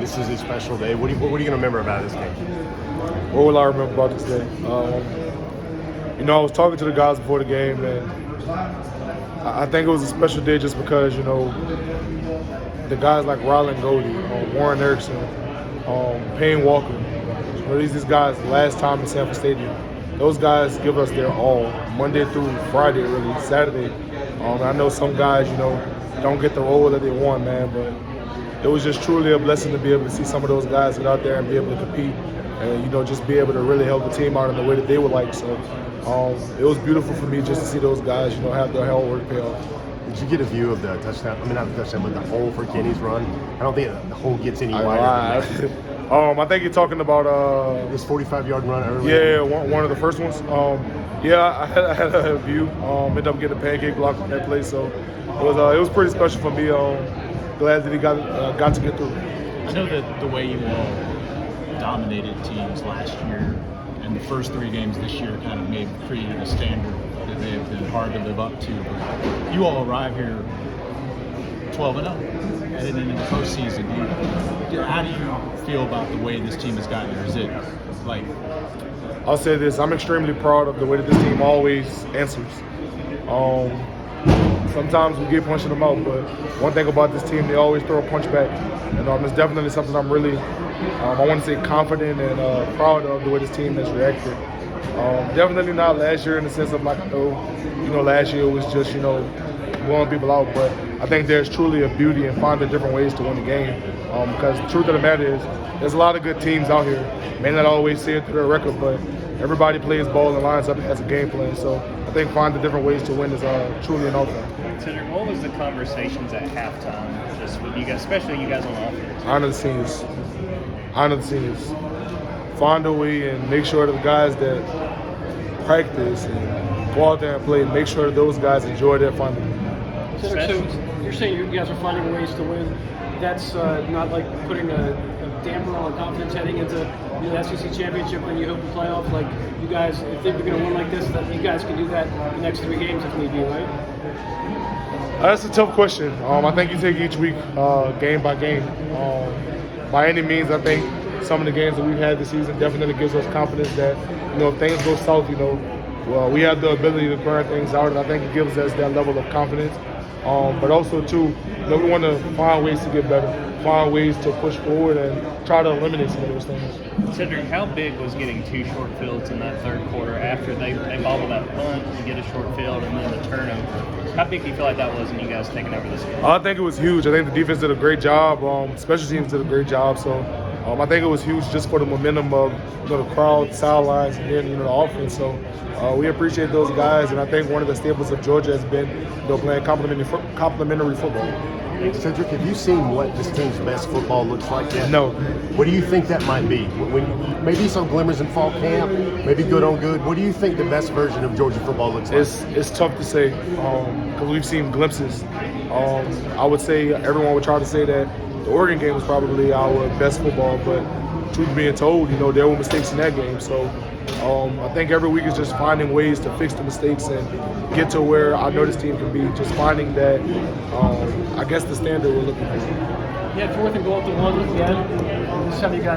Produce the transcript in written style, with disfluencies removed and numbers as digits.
this is a special day. What are you going to remember about this game? What will I remember about this day? I was talking to the guys before the game, and I think it was a special day just because, the guys like Rylan Goldie, Warren Erickson, Payne Walker, these guys last time in Sanford Stadium, those guys give us their all, Monday through Friday, really, Saturday. I know some guys, don't get the role that they want, man, but it was just truly a blessing to be able to see some of those guys get out there and be able to compete and, just be able to really help the team out in the way that they would like. So it was beautiful for me just to see those guys, have their hard work pay off. Did you get a view of the touchdown? I mean, not the touchdown, but the hole for Kenny's run? I don't think the hole gets any wider than that. I think you're talking about this 45-yard run earlier. Yeah, one of the first ones. I had a view. Ended up getting a pancake block on that play, so it was pretty special for me. Glad that he got to get through. I know that the way you all dominated teams last year and the first 3 games this year kind of created a standard that may have been hard to live up to. But you all arrive here 12-0, headed into the postseason. How do you feel about the way this team has gotten here? Is it like? I'll say this: I'm extremely proud of the way that this team always answers. Sometimes we get punching them out, but one thing about this team, they always throw a punch back. And it's definitely something I'm really, I want to say, confident and proud of the way this team has reacted. Definitely not last year in the sense of last year was just, blowing people out. But I think there's truly a beauty in finding different ways to win the game. Because the truth of the matter is, there's a lot of good teams out here. May not always see it through their record, but everybody plays ball and lines up and has a game plan. So I think finding different ways to win is truly an outcome. Sedrick, what was the conversations at halftime, just with you guys, especially you guys on offense? Honor the seniors. Find a way and make sure that the guys that practice and go out there and play, make sure that those guys enjoy their fun. Sedrick, so you're saying you guys are finding ways to win. That's not like putting a damper on confidence heading into the SEC championship when you hope to playoff. Like you guys, if they're going to win like this, that you guys can do that the next 3 games if need be, right? That's a tough question. I think you take each week game by game. By any means, I think some of the games that we've had this season definitely gives us confidence that, if things go south, we have the ability to burn things out, and I think it gives us that level of confidence. But also, too, we want to find ways to get better, find ways to push forward and try to eliminate some of those things. Sedrick, how big was getting 2 short fields in that third quarter after they bobbled that punt to get a short field and then the turnover? How big do you feel like that was in you guys taking over this game? I think it was huge. I think the defense did a great job. Special teams did a great job. So I think it was huge just for the momentum of the crowd, sidelines, and then the offense. So we appreciate those guys, and I think one of the staples of Georgia has been playing complimentary football. Sedrick, have you seen what this team's best football looks like yet? No. What do you think that might be? Maybe some glimmers in fall camp, maybe good on good. What do you think the best version of Georgia football looks like? It's tough to say because we've seen glimpses. I would say everyone would try to say that the Oregon game was probably our best football, but truth being told, there were mistakes in that game. So I think every week is just finding ways to fix the mistakes and get to where I know this team can be. Just finding that, I guess, the standard we're looking for. Yeah, 4th and goal to 1 again. Just have you guys